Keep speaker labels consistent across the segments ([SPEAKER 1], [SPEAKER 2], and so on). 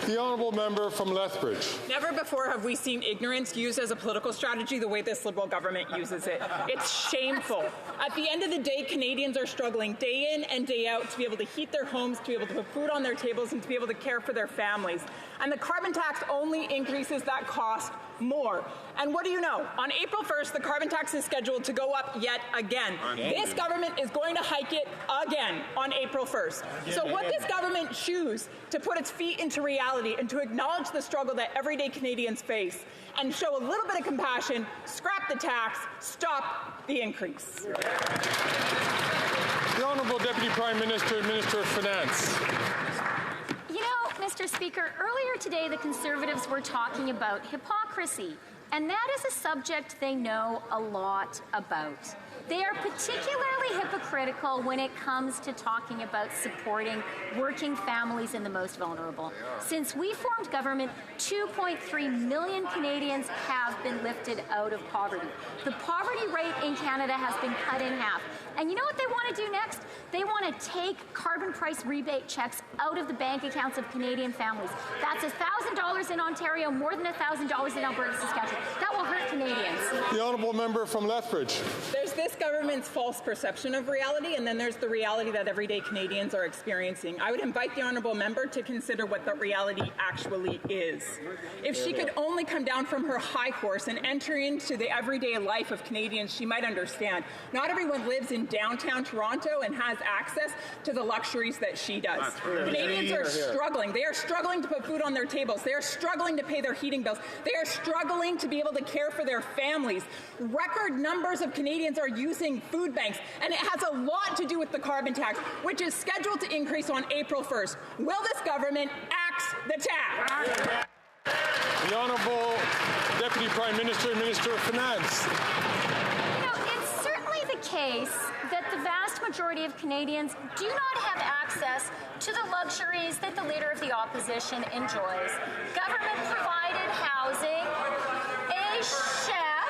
[SPEAKER 1] The honourable member from Lethbridge.
[SPEAKER 2] Never before have we seen ignorance used as a political strategy the way this Liberal government uses it. It's shameful. At the end of the day, Canadians are struggling day in and day out to be able to heat their homes, to be able to put food on their tables, and to be able to care for their families. And the carbon tax only increases that cost more. And what do you know? On April 1st, the carbon tax is scheduled to go up yet again. This government is going to hike it again on April 1st. So would this government choose to put its feet into reality and to acknowledge the struggle that everyday Canadians face and show a little bit of compassion, scrap the tax, stop the increase?
[SPEAKER 1] The Honourable Deputy Prime Minister and Minister of Finance.
[SPEAKER 3] You know, Mr. Speaker, earlier today the Conservatives were talking about hypocrisy, and that is a subject they know a lot about. They are particularly hypocritical when it comes to talking about supporting working families and the most vulnerable. Since we formed government, 2.3 million Canadians have been lifted out of poverty. The poverty rate in Canada has been cut in half. And you know what they want to do next? They want to take carbon price rebate checks out of the bank accounts of Canadian families. That's $1,000 in Ontario, more than $1,000 in Alberta, Saskatchewan. That will hurt Canadians.
[SPEAKER 1] The honourable member from Lethbridge.
[SPEAKER 2] There's this government's false perception of reality, and then there's the reality that everyday Canadians are experiencing. I would invite the honourable member to consider what the reality actually is. If she could only come down from her high horse and enter into the everyday life of Canadians, she might understand. Not everyone lives in downtown Toronto and has access to the luxuries that she does. Canadians are struggling. They are struggling to put food on their tables. They are struggling to pay their heating bills. They are struggling to be able to care for their families. Record numbers of Canadians are using food banks, and it has a lot to do with the carbon tax, which is scheduled to increase on April 1st. Will this government axe the tax?
[SPEAKER 1] The Honourable Deputy Prime Minister and Minister of Finance.
[SPEAKER 3] You know, it's certainly the case that the vast majority of Canadians do not have access to the luxuries that the Leader of the Opposition enjoys. Government-provided housing, a chef,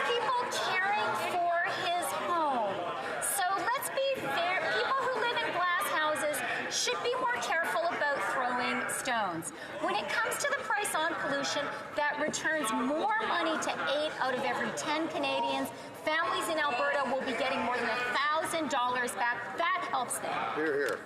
[SPEAKER 3] people caring for his home. So let's be fair, people who live in glass houses should be more careful about throwing stones. When it comes to the price on pollution, that returns more money to 8 out of every 10 Canadians. Families in Alberta will be getting more than $1,000 back. That helps them.
[SPEAKER 4] Hear, hear.